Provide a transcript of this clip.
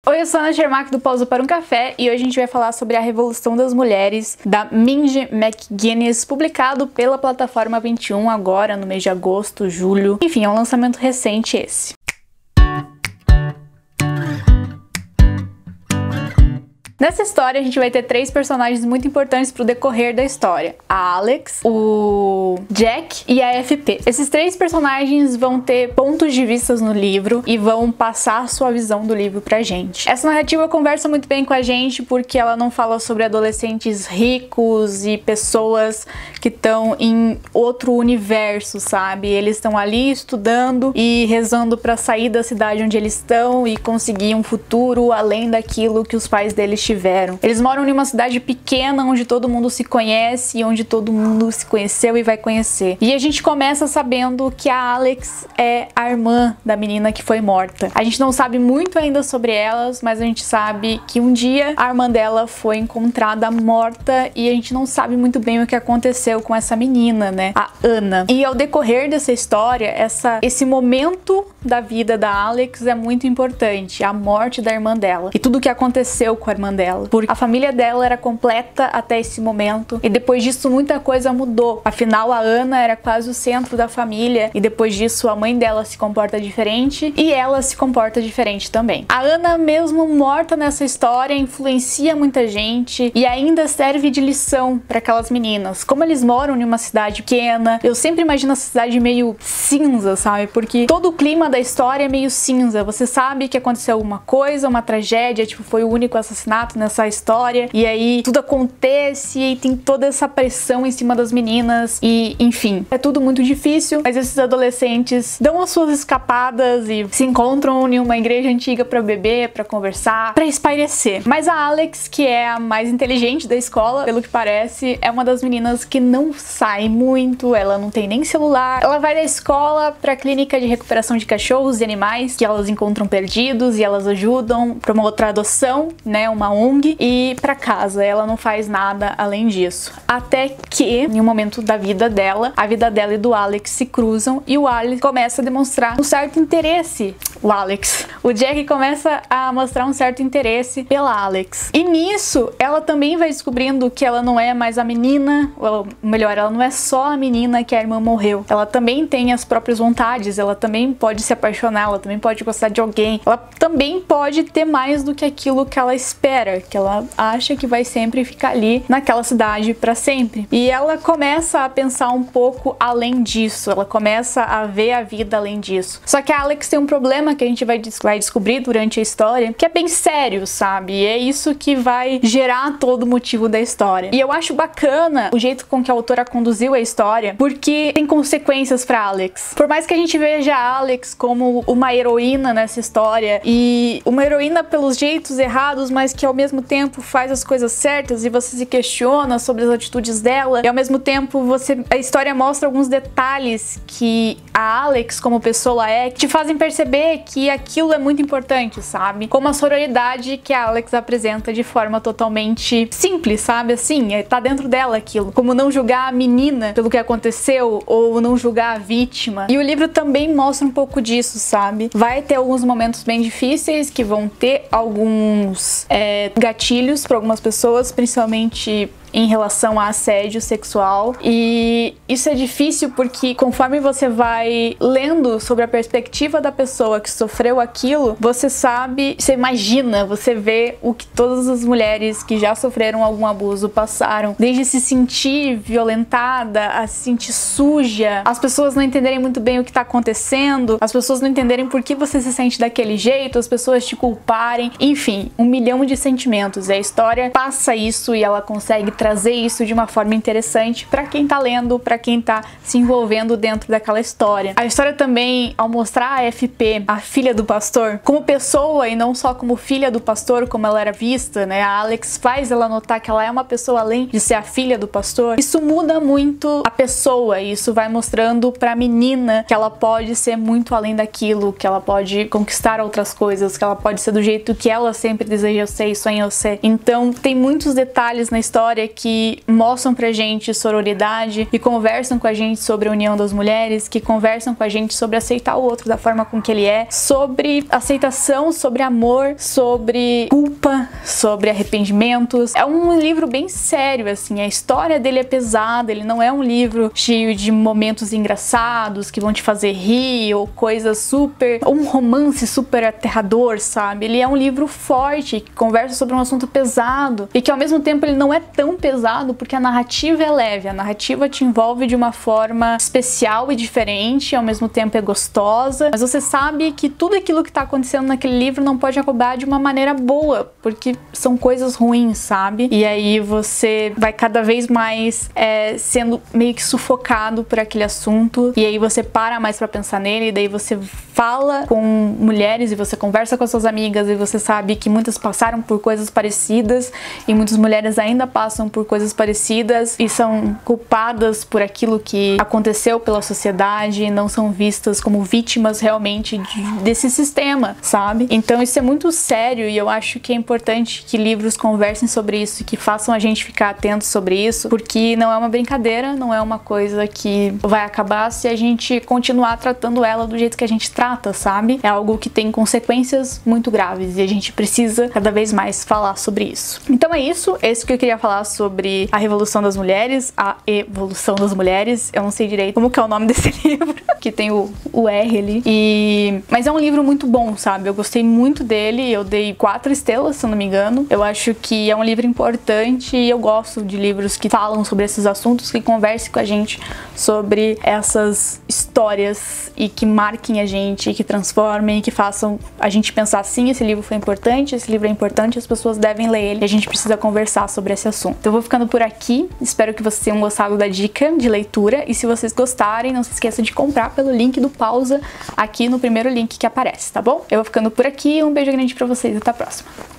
Oi, eu sou a Ana Schermack do Pausa para um Café e hoje a gente vai falar sobre a Revolução das Mulheres, da Minji McGuinness, publicado pela Plataforma 21 agora no mês de agosto, julho. Enfim, é um lançamento recente esse. Nessa história a gente vai ter três personagens muito importantes pro decorrer da história: a Alex, o Jack e a FP. Esses três personagens vão ter pontos de vista no livro e vão passar a sua visão do livro pra gente. Essa narrativa conversa muito bem com a gente porque ela não fala sobre adolescentes ricos e pessoas que estão em outro universo, sabe? Eles estão ali estudando e rezando pra sair da cidade onde eles estão e conseguir um futuro além daquilo que os pais deles tiveram. Eles moram em uma cidade pequena onde todo mundo se conhece e onde todo mundo se conheceu e vai conhecer. E a gente começa sabendo que a Alex é a irmã da menina que foi morta. A gente não sabe muito ainda sobre elas, mas a gente sabe que um dia a irmã dela foi encontrada morta e a gente não sabe muito bem o que aconteceu com essa menina, né? A Ana. E ao decorrer dessa história, esse momento da vida da Alex é muito importante, a morte da irmã dela e tudo o que aconteceu com a irmã dela, porque a família dela era completa até esse momento e depois disso muita coisa mudou. Afinal, a Ana era quase o centro da família e depois disso a mãe dela se comporta diferente e ela se comporta diferente também. A Ana, mesmo morta nessa história, influencia muita gente e ainda serve de lição para aquelas meninas. Como eles moram em uma cidade pequena, eu sempre imagino essa cidade meio cinza, sabe? Porque todo o clima da história é meio cinza. Você sabe que aconteceu alguma coisa, uma tragédia, tipo, foi o único assassinato nessa história, e aí tudo acontece e tem toda essa pressão em cima das meninas e, enfim, é tudo muito difícil, mas esses adolescentes dão as suas escapadas e se encontram em uma igreja antiga pra beber, pra conversar, pra espairecer. Mas a Alex, que é a mais inteligente da escola, pelo que parece, é uma das meninas que não sai muito, ela não tem nem celular, ela vai da escola pra clínica de recuperação de cachorros e animais que elas encontram perdidos e elas ajudam pra uma outra adoção, né, uma ONG, e pra casa. Ela não faz nada além disso. Até que, em um momento da vida dela, a vida dela e do Alex se cruzam e o Alex começa a demonstrar um certo interesse. O Jack começa a mostrar um certo interesse pela Alex. E nisso, ela também vai descobrindo que ela não é mais a menina, ou melhor, ela não é só a menina que a irmã morreu. Ela também tem as próprias vontades, ela também pode se apaixonar, ela também pode gostar de alguém, ela também pode ter mais do que aquilo que ela espera, que ela acha que vai sempre ficar ali naquela cidade pra sempre. E ela começa a pensar um pouco além disso, ela começa a ver a vida além disso. Só que a Alex tem um problema que a gente vai descobrir durante a história, que é bem sério, sabe? E é isso que vai gerar todo o motivo da história. E eu acho bacana o jeito com que a autora conduziu a história, porque tem consequências pra Alex. Por mais que a gente veja a Alex como uma heroína nessa história, e uma heroína pelos jeitos errados, mas que ao mesmo tempo faz as coisas certas e você se questiona sobre as atitudes dela, e ao mesmo tempo a história mostra alguns detalhes que a Alex como pessoa que te fazem perceber que aquilo é muito importante, sabe? Como a sororidade que a Alex apresenta de forma totalmente simples, sabe? Assim, tá dentro dela aquilo. Como não julgar a menina pelo que aconteceu ou não julgar a vítima. E o livro também mostra um pouco disso, sabe? Vai ter alguns momentos bem difíceis que vão ter alguns gatilhos para algumas pessoas, principalmente em relação a assédio sexual, e isso é difícil porque conforme você vai lendo sobre a perspectiva da pessoa que sofreu aquilo, você sabe, você imagina, você vê o que todas as mulheres que já sofreram algum abuso passaram, desde se sentir violentada, a se sentir suja, as pessoas não entenderem muito bem o que tá acontecendo, as pessoas não entenderem por que você se sente daquele jeito, as pessoas te culparem, enfim, 1 milhão de sentimentos. E a história passa isso e ela consegue trazer isso de uma forma interessante pra quem tá lendo, pra quem tá se envolvendo dentro daquela história. A história também, ao mostrar a FP, a filha do pastor, como pessoa e não só como filha do pastor, como ela era vista, né? A Alex faz ela notar que ela é uma pessoa além de ser a filha do pastor. Isso muda muito a pessoa, e isso vai mostrando pra menina que ela pode ser muito além daquilo, que ela pode conquistar outras coisas, que ela pode ser do jeito que ela sempre desejou ser e sonhou ser. Então, tem muitos detalhes na história que mostram pra gente sororidade e conversam com a gente sobre a união das mulheres, que conversam com a gente sobre aceitar o outro da forma com que ele é, sobre aceitação, sobre amor, sobre culpa, sobre arrependimentos. É um livro bem sério, assim, a história dele é pesada, ele não é um livro cheio de momentos engraçados que vão te fazer rir ou coisas super, ou um romance super aterrador, sabe? Ele é um livro forte, que conversa sobre um assunto pesado e que ao mesmo tempo ele não é tão pesado porque a narrativa é leve, a narrativa te envolve de uma forma especial e diferente, ao mesmo tempo é gostosa, mas você sabe que tudo aquilo que tá acontecendo naquele livro não pode acabar de uma maneira boa, porque são coisas ruins, sabe? E aí você vai cada vez mais sendo meio que sufocado por aquele assunto, e aí você para mais pra pensar nele, e daí você fala com mulheres e você conversa com as suas amigas e você sabe que muitas passaram por coisas parecidas e muitas mulheres ainda passam por coisas parecidas e são culpadas por aquilo que aconteceu pela sociedade e não são vistas como vítimas realmente desse sistema, sabe? Então isso é muito sério e eu acho que é importante que livros conversem sobre isso, que façam a gente ficar atento sobre isso, porque não é uma brincadeira, não é uma coisa que vai acabar se a gente continuar tratando ela do jeito que a gente trata, sabe? É algo que tem consequências muito graves e a gente precisa cada vez mais falar sobre isso. Então é isso, esse que eu queria falar sobre a Revolução das Mulheres, a Evolução das Mulheres. Eu não sei direito como que é o nome desse livro, que tem o R ali. Mas é um livro muito bom, sabe? Eu gostei muito dele, eu dei 4 estrelas, se eu não me engano. Eu acho que é um livro importante e eu gosto de livros que falam sobre esses assuntos, que conversem com a gente sobre essas histórias e que marquem a gente, que transformem, que façam a gente pensar assim, esse livro foi importante, esse livro é importante, as pessoas devem ler ele e a gente precisa conversar sobre esse assunto. Então eu vou ficando por aqui, espero que vocês tenham gostado da dica de leitura e se vocês gostarem, não se esqueçam de comprar pelo link do Pausa aqui no primeiro link que aparece, tá bom? Eu vou ficando por aqui, um beijo grande pra vocês e até a próxima.